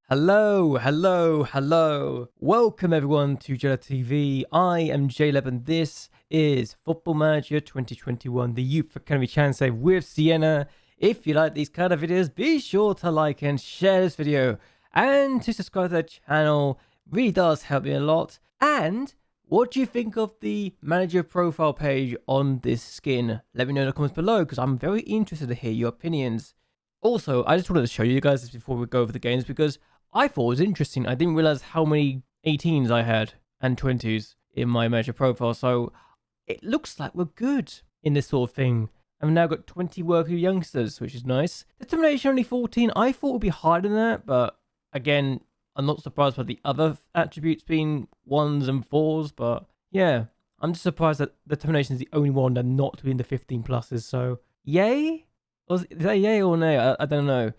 Hello. Welcome everyone to JLABTV. I am JLAB and this is Football Manager 2021, the Youth Academy channel with Siena. If you like these kind of videos, be sure to like and share this video and to subscribe to the channel. Really does help me a lot. And what do you think of the manager profile page on this skin? Let me know in the comments below because I'm very interested to hear your opinions. Also, I just wanted to show you guys this before we go over the games because I thought it was interesting. I didn't realize how many 18s I had and 20s in my manager profile. So it looks like we're good in this sort of thing. I've now got 20 worthy youngsters, which is nice. Determination only 14. I thought it would be higher than that, but again, I'm not surprised by the other attributes being 1s and 4s. But yeah, I'm just surprised that determination is the only one that not to be in the 15 pluses. So yay? Is that yay or nay? I don't know.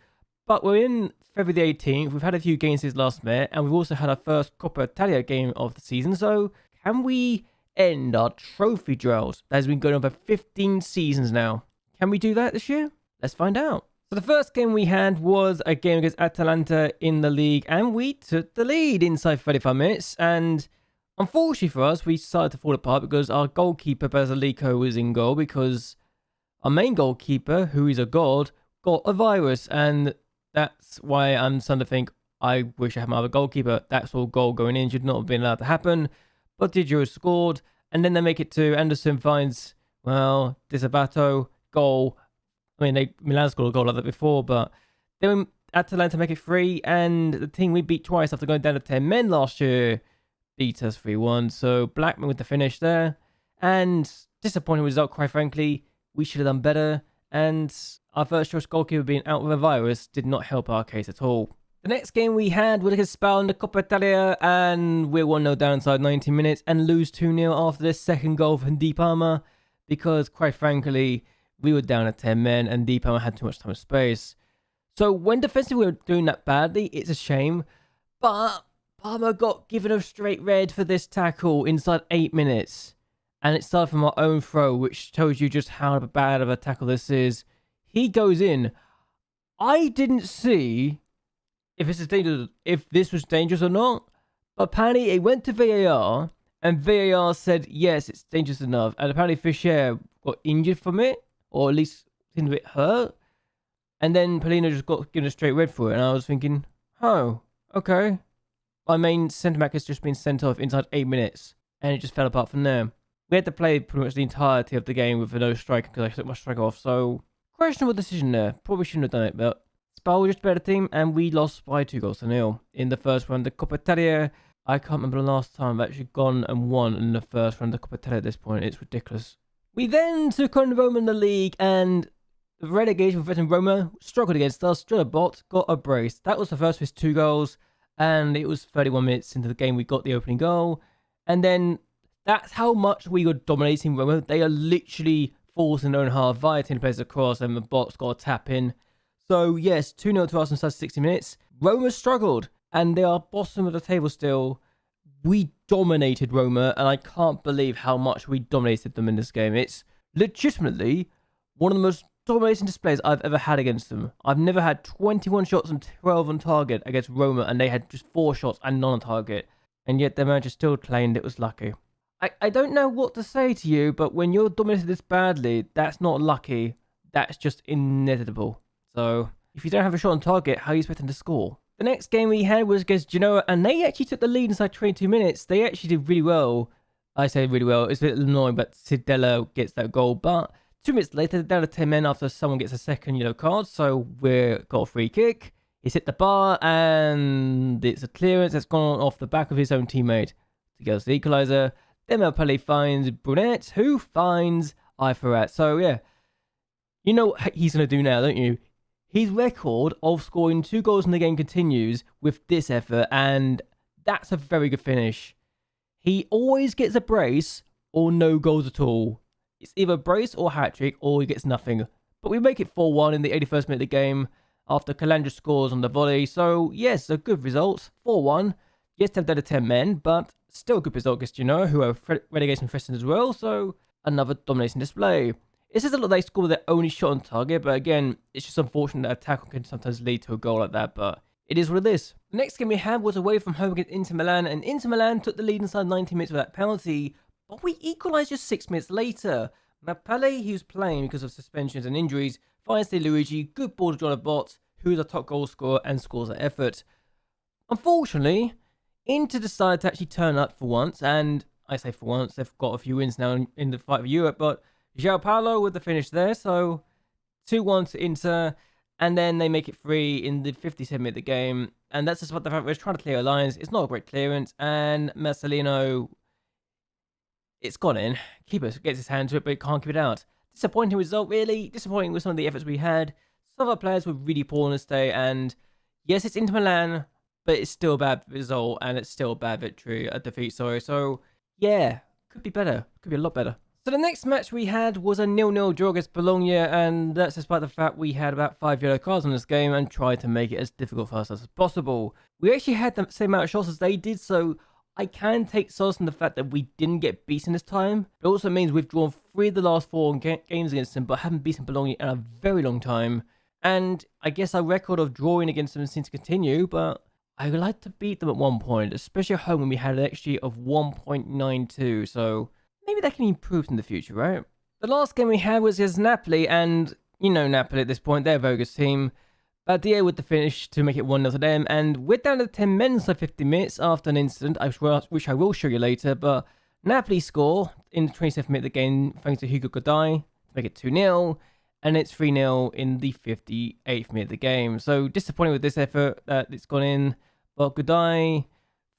But we're in February the 18th. We've had a few games since last May, and we've also had our first Coppa Italia game of the season. So can we end our trophy drought that has been going on for 15 seasons now? Can we do that this year? Let's find out. So the first game we had was a game against Atalanta in the league, and we took the lead inside 35 minutes. And unfortunately for us, we started to fall apart because our goalkeeper, Basilico, was in goal because our main goalkeeper, who is a god, got a virus, and that's why I'm starting to think I wish I had my other goalkeeper. That's all goal going in should not have been allowed to happen. But Didio scored, and then they make it to Anderson finds, well, Disabato, goal. I mean, Milan scored a goal like that before, but then Atalanta make it 3, and the team we beat twice after going down to 10 men last year beat us 3-1. So Blackman with the finish there, and disappointing result, quite frankly. We should have done better, and our first choice goalkeeper being out with a virus did not help our case at all. The next game we had was against Spal in the Coppa Italia, and we're 1-0 down inside 90 minutes and lose 2-0 after this second goal from Di Palma because, quite frankly, we were down at 10 men and Di Palma had too much time and space. So when defensively we were doing that badly, it's a shame, but Palma got given a straight red for this tackle inside 8 minutes. And it started from our own throw, which tells you just how bad of a tackle this is. He goes in. I didn't see if this was dangerous or not. But apparently it went to VAR, and VAR said, yes, it's dangerous enough. And apparently Fischer got injured from it, or at least seemed a bit hurt. And then Polino just got given a straight red for it. And I was thinking, oh, okay. My main centre-back has just been sent off inside 8 minutes. And it just fell apart from there. We had to play pretty much the entirety of the game with no striker because I took my striker off. So, questionable decision there. Probably shouldn't have done it, but Spal was just a better team, and we lost by 2-0 in the first round. The Coppa Italia, I can't remember the last time I've actually gone and won in the first round of the Coppa Italia at this point. It's ridiculous. We then took on Roma in the league, and the relegation veteran Roma struggled against us. Bot got a brace. That was the first of his 2 goals, and it was 31 minutes into the game we got the opening goal. And then that's how much we were dominating Roma. They are literally forcing their own half. Viatin plays across and the Bot's got a tap in. So yes, 2-0 to us inside 60 minutes. Roma struggled and they are bottom of the table still. We dominated Roma and I can't believe how much we dominated them in this game. It's legitimately one of the most dominating displays I've ever had against them. I've never had 21 shots and 12 on target against Roma, and they had just 4 shots and none on target. And yet their manager still claimed it was lucky. I don't know what to say to you, but when you're dominated this badly, that's not lucky. That's just inevitable. So, if you don't have a shot on target, how are you expecting to score? The next game we had was against Genoa, and they actually took the lead inside 22 minutes. They actually did really well. I say really well. It's a bit annoying, but Sidella gets that goal. But 2 minutes later, they're down to 10 men after someone gets a second yellow card. So, we've got a free kick. He's hit the bar, and it's a clearance that's gone off the back of his own teammate to get us the equaliser. Then Pele finds Brunet, who finds Iferat. So, yeah. You know what he's going to do now, don't you? His record of scoring 2 goals in the game continues with this effort, and that's a very good finish. He always gets a brace or no goals at all. It's either brace or hat-trick, or he gets nothing. But we make it 4-1 in the 81st minute of the game after Calandra scores on the volley. So, yes, a good result. 4-1. Yes, they've done 10 men, but still a good result against Genoa, who are relegation threatened as well. So, another dominating display. It says a lot they score their only shot on target, but again, it's just unfortunate that a tackle can sometimes lead to a goal like that, but it is what it is. The next game we had was away from home against Inter Milan, and Inter Milan took the lead inside 90 minutes without penalty, but we equalised just 6 minutes later. Mapale, who's playing because of suspensions and injuries, finds De Luigi, good ball to JLAB, who is a top goal scorer and scores an effort. Unfortunately, Inter decided to actually turn up for once, and I say for once, they've got a few wins now in the fight for Europe, but João Paulo with the finish there, so 2-1 to Inter, and then they make it 3 in the 57th minute of the game, and that's just what the fact we're trying to clear our lines. It's not a great clearance, and Marcelino, it's gone in. Keeper gets his hand to it, but he can't keep it out. Disappointing result, really. Disappointing with some of the efforts we had. Some of our players were really poor on this day, and yes, it's Inter Milan, but it's still a bad result, and it's still a bad victory, a defeat, sorry. So, yeah, could be better. Could be a lot better. So the next match we had was a 0-0 draw against Bologna, and that's despite the fact we had about 5 yellow cards in this game and tried to make it as difficult for us as possible. We actually had the same amount of shots as they did, so I can take solace in the fact that we didn't get beaten this time. It also means we've drawn 3 of the last 4 games against them, but haven't beaten Bologna in a very long time. And I guess our record of drawing against them seems to continue, but I would like to beat them at one point, especially at home when we had an XG of 1.92, so maybe that can be improved in the future, right? The last game we had was against Napoli, and you know Napoli at this point, they're a very good team. Badia with the finish to make it 1-0 to them, and we're down to 10 men inside 50 minutes after an incident, which I will show you later, but Napoli score in the 27th minute of the game thanks to Hugo Godai to make it 2-0, and it's 3-0 in the 58th minute of the game. So disappointing with this effort that it's gone in, but Godai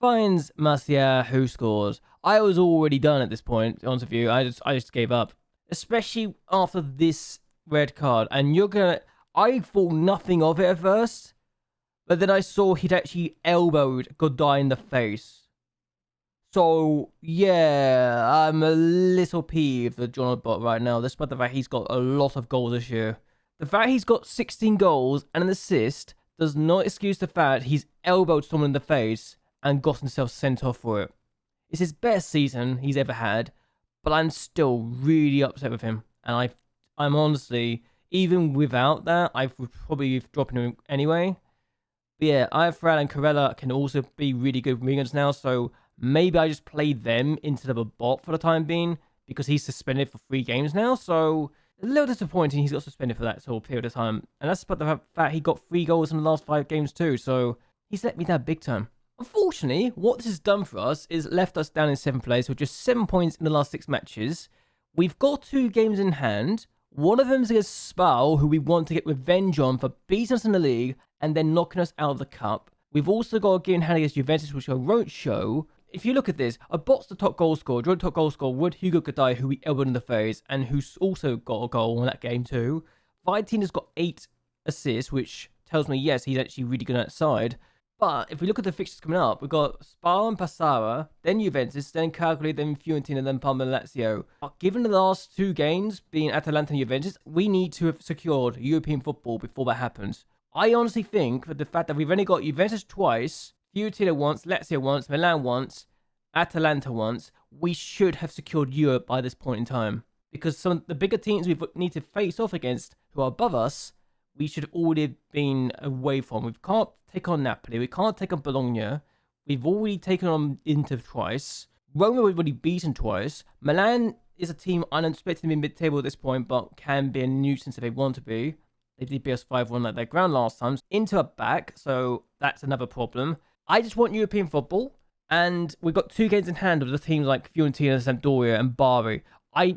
finds Marcia, who scores. I was already done at this point, to be honest with you. I just gave up, especially after this red card, and I thought nothing of it at first, but then I saw he'd actually elbowed Godai in the face. So, yeah, I'm a little peeved with John Bot right now, despite the fact he's got a lot of goals this year. The fact he's got 16 goals and an assist does not excuse the fact he's elbowed someone in the face and got himself sent off for it. It's his best season he's ever had, but I'm still really upset with him. And I'm honestly, even without that, I would probably be dropping him anyway. But yeah, Ifrad and Corella can also be really good wingers now, so maybe I just play them instead of a bot for the time being, because he's suspended for 3 games now, so a little disappointing he's got suspended for that sort of period of time. And that's about the fact he got 3 goals in the last 5 games too, so he's let me down big time. Unfortunately, what this has done for us is left us down in 7th place with just 7 points in the last 6 matches. We've got 2 games in hand. One of them is against Spal, who we want to get revenge on for beating us in the league and then knocking us out of the cup. We've also got a game in hand against Juventus, which I won't show. If you look at this, a bot's the top goal scorer, joint top goal scorer with Hugo Godai, who we elbowed in the face, and who's also got a goal in that game too. Vitina's got 8 assists, which tells me, yes, he's actually really good outside. But if we look at the fixtures coming up, we've got Spal and Passara, then Juventus, then Cagliari, then Fiorentina, then Parma and Lazio. But given the last 2 games being Atalanta and Juventus, we need to have secured European football before that happens. I honestly think that the fact that we've only got Juventus twice, Fiorentina once, Lazio once, Milan once, Atalanta once, we should have secured Europe by this point in time. Because some of the bigger teams we need to face off against who are above us, we should have already been away from. We can't take on Napoli. We can't take on Bologna. We've already taken on Inter twice. Roma we've already beaten twice. Milan is a team unexpected to be mid-table at this point, but can be a nuisance if they want to be. They did beat us 5-1 at their ground last time. Inter are back, so that's another problem. I just want European football, and we've got 2 games in hand of the teams like Fiorentina, Sampdoria, and Bari.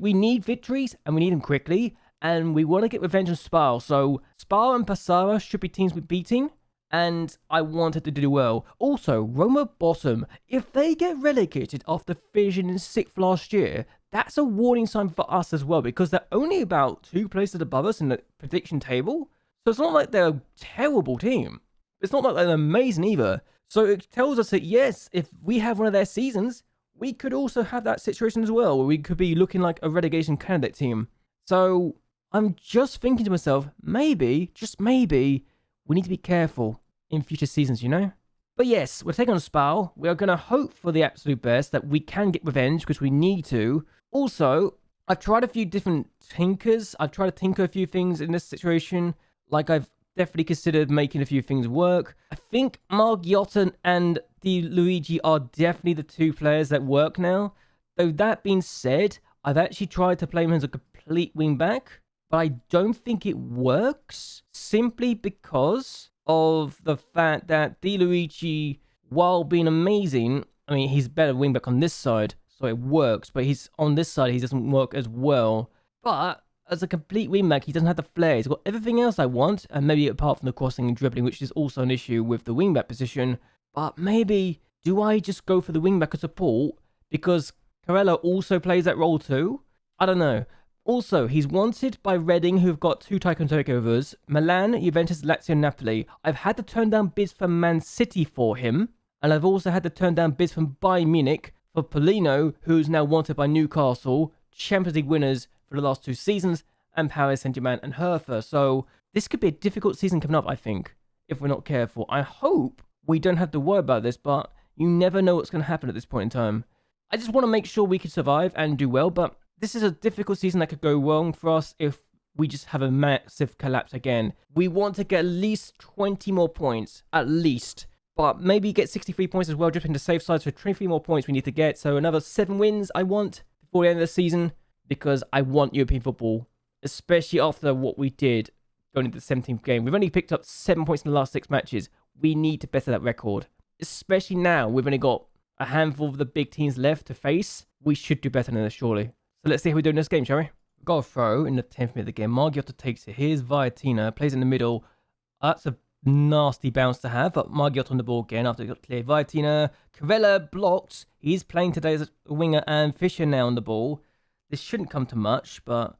We need victories, and we need them quickly. And we want to get revenge on Spal. So Spal and Passara should be teams we're beating. And I wanted to do well. Also, Roma bottom. If they get relegated after finishing in 6th last year, that's a warning sign for us as well. Because they're only about 2 places above us in the prediction table. So it's not like they're a terrible team. It's not like they're amazing either. So it tells us that yes, if we have one of their seasons, we could also have that situation as well. Where we could be looking like a relegation candidate team. So I'm just thinking to myself, maybe, just maybe, we need to be careful in future seasons, you know? But yes, we're taking on Spal. We are going to hope for the absolute best that we can get revenge because we need to. Also, I've tried a few different tinkers. I've tried to tinker a few things in this situation. Like I've definitely considered making a few things work. I think MacLeod and Di Luigi are definitely the two players that work now. Though that being said, I've actually tried to play him as a complete wingback, but I don't think it works simply because of the fact that Di Luigi, while being amazing, I mean, he's better wingback on this side, so it works, but he's on this side, he doesn't work as well. But as a complete wingback, he doesn't have the flair. He's got everything else I want, and maybe apart from the crossing and dribbling, which is also an issue with the wingback position. But maybe, do I just go for the wingback as support? Because Carello also plays that role too? I don't know. Also, he's wanted by Reading, who've got 2 Tycoon takeovers, Milan, Juventus, Lazio, Napoli. I've had to turn down bids from Man City for him, and I've also had to turn down bids from Bayern Munich for Polino, who's now wanted by Newcastle, Champions League winners for the last 2 seasons, and Paris Saint-Germain and Hertha. So this could be a difficult season coming up, I think, if we're not careful. I hope we don't have to worry about this, but you never know what's going to happen at this point in time. I just want to make sure we can survive and do well, but this is a difficult season that could go wrong for us if we just have a massive collapse again. We want to get at least 20 more points, at least. But maybe get 63 points as well, dripping to safe side. So 23 more points we need to get. So another 7 wins I want before the end of the season, because I want European football, especially after what we did going into the 17th game. We've only picked up 7 points in the last 6 matches. We need to better that record, especially now we've only got a handful of the big teams left to face. We should do better than this, surely. So let's see how we do in this game, shall we? We've got a throw in the 10th minute of the game. MacLeod takes it. Here's Viatina, plays in the middle. That's a nasty bounce to have, but MacLeod on the ball again after it got cleared. Viatina, Carella blocked. He's playing today as a winger, and Fisher now on the ball. This shouldn't come to much, but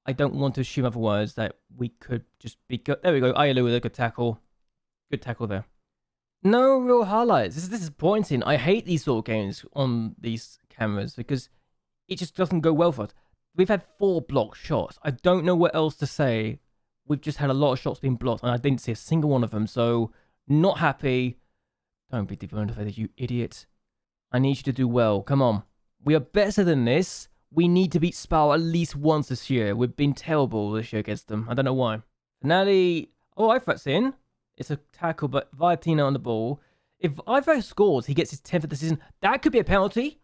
I don't want to assume otherwise that we could just be good. There we go. Ayalu with a good tackle. Good tackle there. No real highlights. This is disappointing. I hate these sort of games on these cameras because it just doesn't go well for us. We've had 4 blocked shots. I don't know what else to say. We've just had a lot of shots being blocked, and I didn't see a single one of them. So, not happy. Don't be demotivated, you idiot. I need you to do well. Come on. We are better than this. We need to beat Spal at least once this year. We've been terrible this year against them. I don't know why. Finale. Oh, Eifrat's in. It's a tackle, but Viatina on the ball. If Eifrat scores, he gets his 10th of the season. That could be a penalty.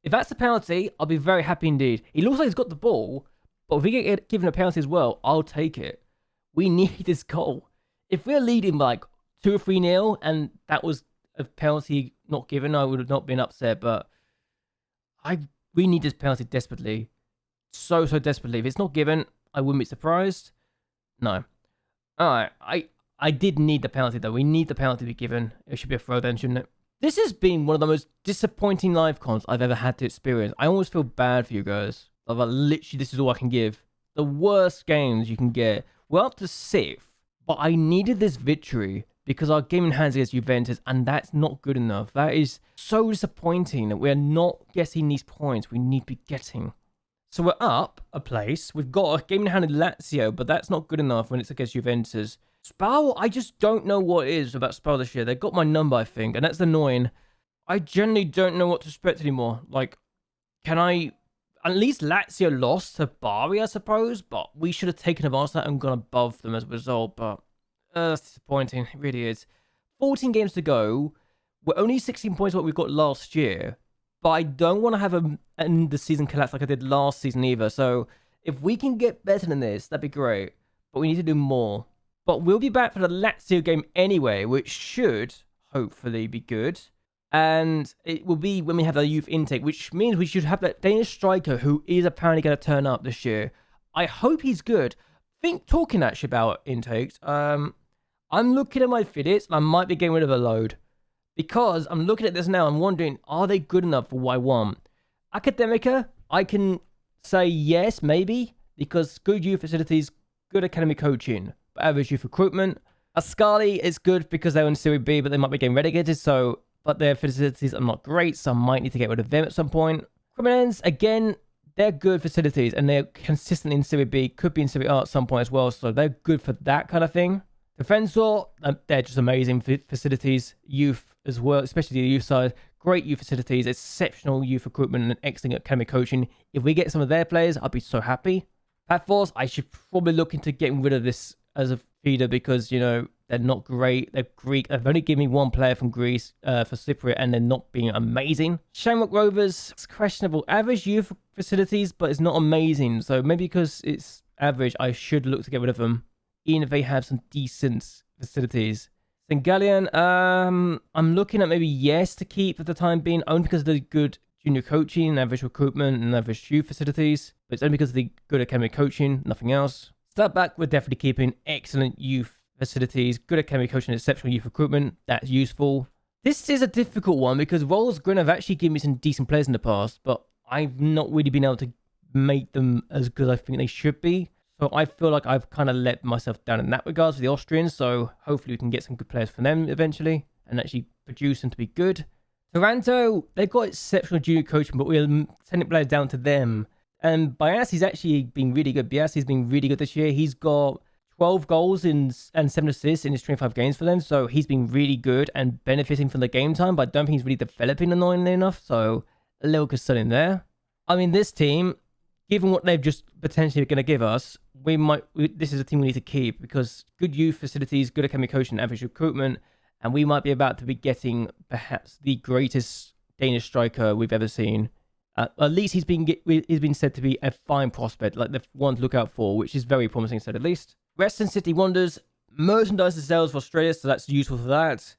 If that's a penalty, I'll be very happy indeed. He looks like he's got the ball, but if we get given a penalty as well, I'll take it. We need this goal. If we're leading by like 2 or 3-0 and that was a penalty not given, I would have not been upset, but we need this penalty desperately. So desperately. If it's not given, I wouldn't be surprised. No. Alright, I did need the penalty though. We need the penalty to be given. It should be a throw then, shouldn't it? This has been one of the most disappointing live cons I've ever had to experience. I almost feel bad for you guys. Like, literally, this is all I can give. The worst games you can get. We're up to 6th, but I needed this victory because our game in hands against Juventus, and that's not good enough. That is so disappointing that we're not getting these points we need to be getting. So we're up a place. We've got a game in hand in Lazio, but that's not good enough when it's against Juventus. Spal, I just don't know what it is about Spal this year. They got my number, I think, and that's annoying. I generally don't know what to expect anymore. Like, can I... At least Lazio lost to Bari, I suppose, but we should have taken advantage of that and gone above them as a result, but that's disappointing. It really is. 14 games to go. We're only 16 points what we got last year, but I don't want to have an end the season collapse like I did last season either, so if we can get better than this, that'd be great, but we need to do more. But we'll be back for the Lazio game anyway, which should hopefully be good. And it will be when we have our youth intake, which means we should have that Danish striker who is apparently going to turn up this year. I hope he's good. Talking actually about intakes, I'm looking at my fidgets and I might be getting rid of a load. Because I'm looking at this now, I'm wondering, are they good enough for what I want? Academica, I can say yes, maybe, because good youth facilities, good academy coaching, but average youth recruitment. Ascali is good because they're in Serie B, but they might be getting relegated, so... But their facilities are not great, so I might need to get rid of them at some point. Criminals, again, they're good facilities, and they're consistently in Serie B, could be in Serie A at some point as well, so they're good for that kind of thing. Defensor, they're just amazing facilities. Youth as well, especially the youth side. Great youth facilities, exceptional youth recruitment, and excellent academy coaching. If we get some of their players, I'll be so happy. Pathforce, I should probably look into getting rid of this as a feeder because, you know, they're not great. They're Greek. They've only given me one player from Greece for Cypriot, and they're not being amazing. Shamrock Rovers, it's questionable. Average youth facilities, but it's not amazing. So maybe because it's average, I should look to get rid of them, even if they have some decent facilities. St. Gallen, I'm looking at maybe yes to keep for the time being, only because of the good junior coaching, average recruitment, and average youth facilities. But it's only because of the good academic coaching, nothing else. Step back, we're definitely keeping excellent youth facilities, good academic coaching, exceptional youth recruitment. That's useful. This is a difficult one because Rolls Green have actually given me some decent players in the past, but I've not really been able to make them as good as I think they should be. So I feel like I've kind of let myself down in that regards for the Austrians. So hopefully we can get some good players from them eventually and actually produce them to be good. Taranto, they've got exceptional junior coaching, but we're sending players down to them. And Biasi's actually been really good. Biasi's been really good this year. He's got 12 goals and 7 assists in his 25 games for them. So he's been really good and benefiting from the game time, but I don't think he's really developing annoyingly enough. So a little concern there. I mean, this team, given what they've just potentially going to give us, this is a team we need to keep because good youth facilities, good academic coaching, average recruitment, and we might be about to be getting perhaps the greatest Danish striker we've ever seen. At least he's been said to be a fine prospect, like the one to look out for, which is very promising, said at least. Western City Wonders, merchandise sales for Australia, so that's useful for that.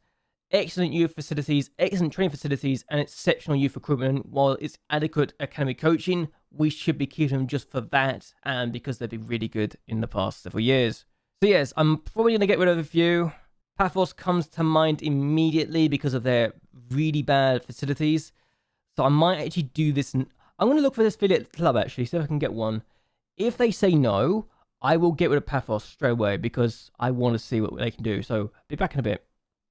Excellent youth facilities, excellent training facilities, and exceptional youth recruitment. While it's adequate academic coaching, we should be keeping them just for that, and because they've been really good in the past several years. So yes, I'm probably going to get rid of a few. Paphos comes to mind immediately because of their really bad facilities. So I might actually do this. I'm going to look for this affiliate club, actually, see if I can get one. If they say no, I will get rid of Paphos straight away because I want to see what they can do. So be back in a bit.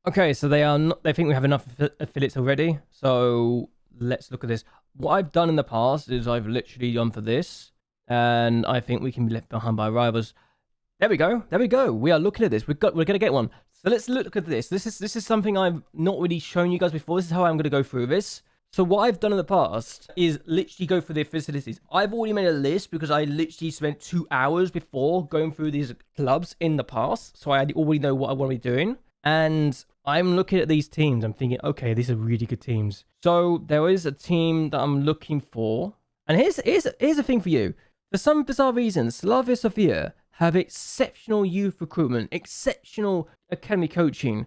Okay, so they think we have enough affiliates already. So let's look at this. What I've done in the past is I've literally gone for this. And I think we can be left behind by rivals. There we go. There we go. We are looking at this. We're going to get one. So let's look at this. This is something I've not really shown you guys before. This is how I'm going to go through this. So what I've done in the past is literally go for their facilities. I've already made a list because I literally spent 2 hours before going through these clubs in the past. So I already know what I want to be doing. And I'm looking at these teams. I'm thinking, okay, these are really good teams. So there is a team that I'm looking for. And here's a thing for you. For some bizarre reason, Slavia Sofia have exceptional youth recruitment, exceptional academy coaching,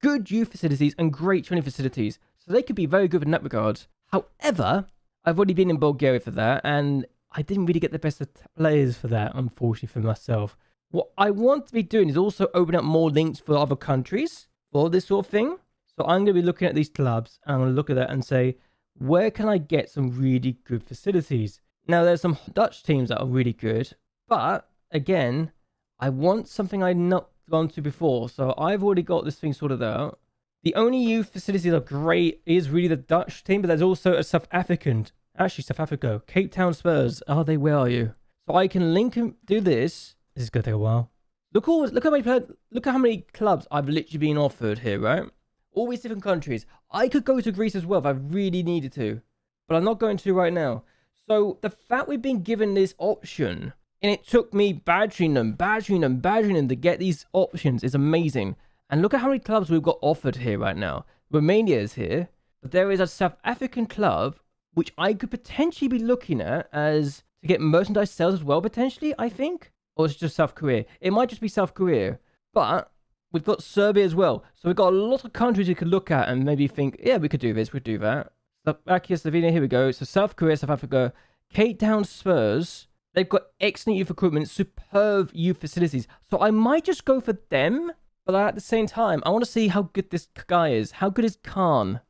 good youth facilities, and great training facilities. So they could be very good in that regard. However, I've already been in Bulgaria for that, and I didn't really get the best of players for that, unfortunately, for myself. What I want to be doing is also open up more links for other countries for this sort of thing. So I'm going to be looking at these clubs, and I'm going to look at that and say, where can I get some really good facilities? Now, there's some Dutch teams that are really good, but again, I want something I've not gone to before. So I've already got this thing sorted out. The only youth facilities that are great is really the Dutch team, but there's also a South African. Actually, South Africa. Cape Town Spurs. Are they? Where are you? So I can link and do this. This is going to take a while. Look at how many clubs I've literally been offered here, right? All these different countries. I could go to Greece as well if I really needed to, but I'm not going to right now. So the fact we've been given this option, and it took me badgering them to get these options is amazing. And look at how many clubs we've got offered here right now. Romania is here, but there is a South African club which I could potentially be looking at as to get merchandise sales as well, potentially, I think. Or it's just South Korea. It might just be South Korea. But we've got Serbia as well. So we've got a lot of countries you could look at and maybe think, yeah, we could do this, we'd do that. Slovakia, Slovenia, here we go. So South Korea, South Africa, Cape Town Spurs. They've got excellent youth recruitment, superb youth facilities. So I might just go for them. But at the same time, I want to see how good this guy is. How good is Khan?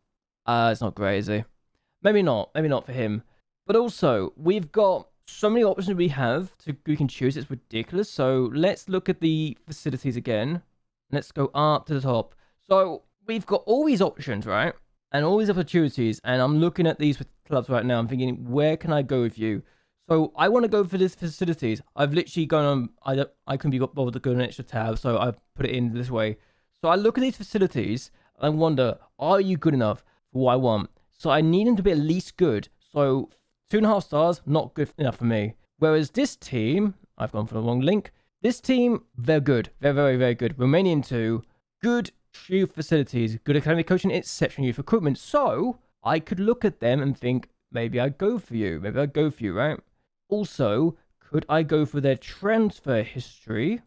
It's not great, is he? Maybe not. Maybe not for him. But also, we've got so many options we can choose. It's ridiculous. So let's look at the facilities again. Let's go up to the top. So we've got all these options, right? And all these opportunities. And I'm looking at these clubs right now. I'm thinking, where can I go with you? So I want to go for these facilities. I've literally gone on, I couldn't be bothered to go on an extra tab, so I've put it in this way. So I look at these facilities and wonder, are you good enough for what I want? So I need them to be at least good. So 2.5 stars, not good enough for me. Whereas this team, I've gone for the wrong link. This team, they're good. They're very, very good. Romanian 2, good youth facilities, good academy coaching, exceptional youth recruitment. So I could look at them and think, maybe I'd go for you. Maybe I'd go for you, right? Also, could I go for their transfer history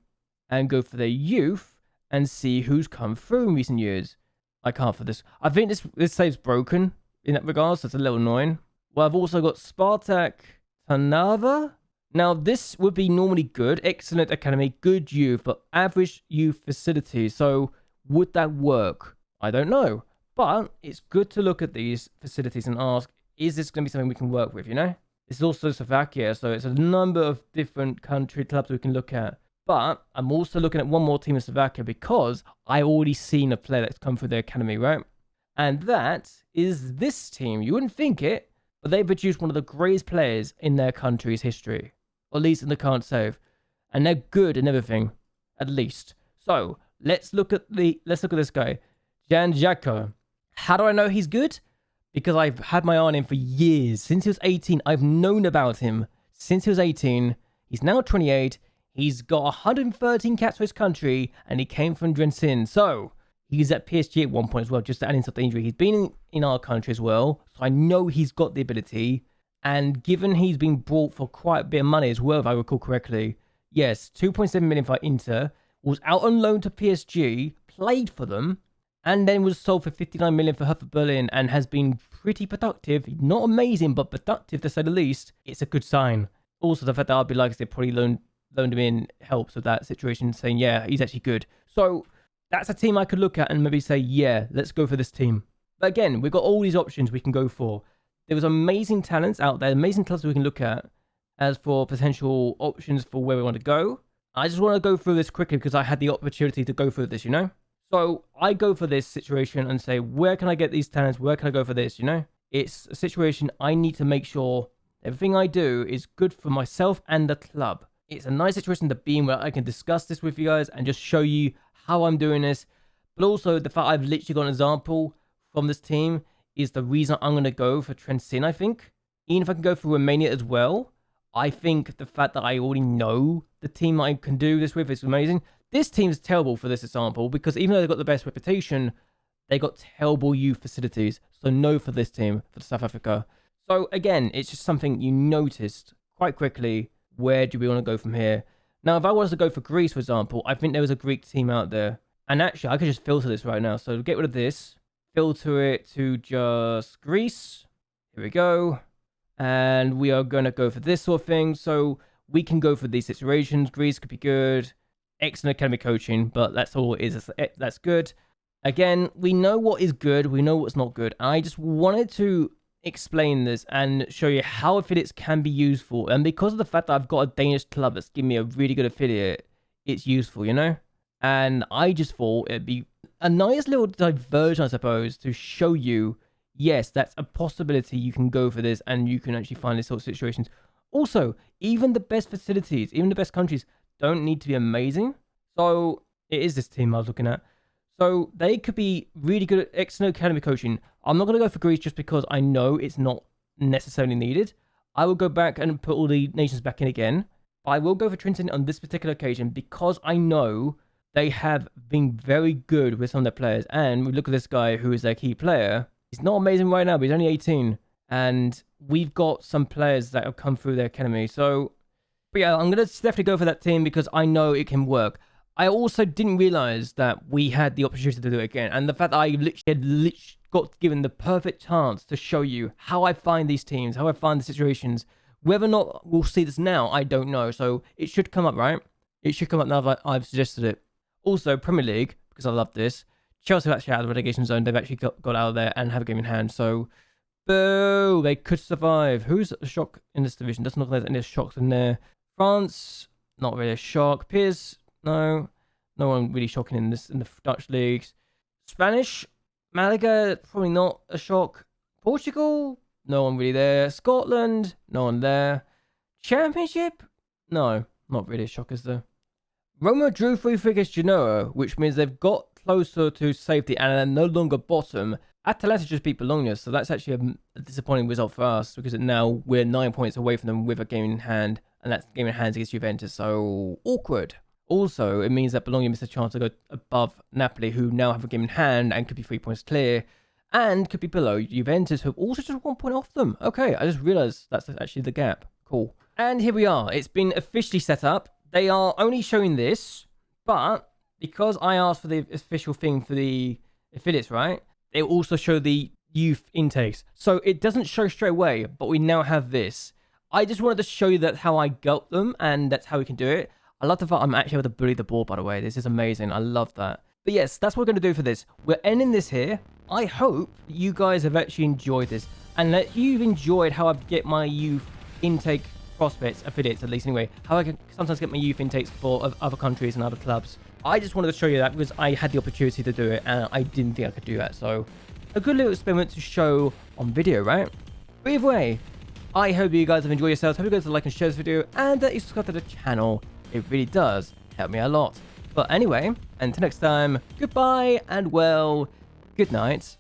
and go for their youth and see who's come through in recent years? I can't for this. I think this save's broken in that regard, so it's a little annoying. Well, I've also got Spartak Trnava. Now, this would be normally good, excellent academy, good youth, but average youth facilities. So, would that work? I don't know. But it's good to look at these facilities and ask, is this going to be something we can work with, you know? It's also Slovakia, so it's a number of different country clubs we can look at. But I'm also looking at one more team in Slovakia because I already seen a player that's come through their academy, right? And that is this team. You wouldn't think it, but they produced one of the greatest players in their country's history. Or at least in the current save. And they're good in everything. At least. So, let's look at this guy. Jan Jacko. How do I know he's good? Because I've had my eye on him for years. Since he was 18, I've known about him. Since he was 18, he's now 28. He's got 113 caps for his country, and he came from Drensin. So, he's at PSG at one point as well, just to add insult to injury. He's been in our country as well, so I know he's got the ability. And given he's been bought for quite a bit of money as well, if I recall correctly, yes, 2.7 million for Inter, was out on loan to PSG, played for them, and then was sold for 59 million for Hertha Berlin, and has been pretty productive. Not amazing, but productive to say the least. It's a good sign. Also, the fact that RB Leipzig probably loaned him in helps with that situation, saying, yeah, he's actually good. So, that's a team I could look at and maybe say, yeah, let's go for this team. But again, we've got all these options we can go for. There was amazing talents out there, amazing clubs we can look at as for potential options for where we want to go. I just want to go through this quickly because I had the opportunity to go through this, you know? So I go for this situation and say, where can I get these talents? Where can I go for this, you know? It's a situation I need to make sure everything I do is good for myself and the club. It's a nice situation to be in where I can discuss this with you guys and just show you how I'm doing this. But also the fact I've literally got an example from this team is the reason I'm going to go for Trentin, I think. Even if I can go for Romania as well, I think the fact that I already know the team I can do this with is amazing. This team's terrible for this example because even though they've got the best reputation, they got terrible youth facilities. So no for this team, for South Africa. So again, it's just something you noticed quite quickly. Where do we want to go from here? Now, if I was to go for Greece, for example, I think there was a Greek team out there. And actually, I could just filter this right now. So get rid of this. Filter it to just Greece. Here we go. And we are going to go for this sort of thing. So we can go for these situations. Greece could be good. Excellent academy coaching, but that's all it is. That's good. Again, we know what is good. We know what's not good. I just wanted to explain this and show you how affiliates can be useful. And because of the fact that I've got a Danish club that's giving me a really good affiliate, it's useful, you know? And I just thought it'd be a nice little diversion, I suppose, to show you, yes, that's a possibility. You can go for this and you can actually find these sort of situations. Also, even the best facilities, even the best countries don't need to be amazing. So it is this team I was looking at. So they could be really good at excellent academy coaching. I'm not going to go for Greece just because I know it's not necessarily needed. I will go back and put all the nations back in again. But I will go for Trentin on this particular occasion because I know they have been very good with some of their players. And we look at this guy who is their key player. He's not amazing right now, but he's only 18. And we've got some players that have come through their academy. So, but yeah, I'm going to definitely go for that team because I know it can work. I also didn't realize that we had the opportunity to do it again. And the fact that I literally got given the perfect chance to show you how I find these teams, how I find the situations. Whether or not we'll see this now, I don't know. So it should come up, right? It should come up now that I've suggested it. Also, Premier League, because I love this. Chelsea are actually out of the relegation zone. They've actually got out of there and have a game in hand. So, boo, they could survive. Who's a shock in this division? Doesn't look like there's any shocks in there. France, not really a shock. Piers, no one really shocking in the Dutch leagues. Spanish, Malaga, probably not a shock. Portugal, no one really there. Scotland, no one there. Championship, no, not really a shock, is there? Roma drew 3-3 against Genoa, which means they've got closer to safety and are no longer bottom. Atalanta just beat Bologna, so that's actually a disappointing result for us because now we're 9 points away from them with a game in hand, and that game in hand against Juventus, so awkward. Also, it means that Bologna missed a chance to go above Napoli, who now have a game in hand and could be 3 points clear, and could be below Juventus, who also just 1 point off them. Okay, I just realized that's actually the gap. Cool. And here we are. It's been officially set up. They are only showing this, but because I asked for the official thing for the affiliates, right? They also show the youth intakes. So it doesn't show straight away, but we now have this. I just wanted to show you that how I got them, and that's how we can do it. I love the fact I'm actually able to bully the ball, by the way. This is amazing. I love that. But yes, that's what we're going to do for this. We're ending this here. I hope you guys have actually enjoyed this, and that you've enjoyed how I get my youth intake prospects, affiliates at least anyway, how I can sometimes get my youth intakes for other countries and other clubs. I just wanted to show you that because I had the opportunity to do it, and I didn't think I could do that. So a good little experiment to show on video, right? But either way, I hope you guys have enjoyed yourselves. Hope you guys like and share this video, and that you subscribe to the channel. It really does help me a lot. But anyway, until next time, goodbye, and well, good night.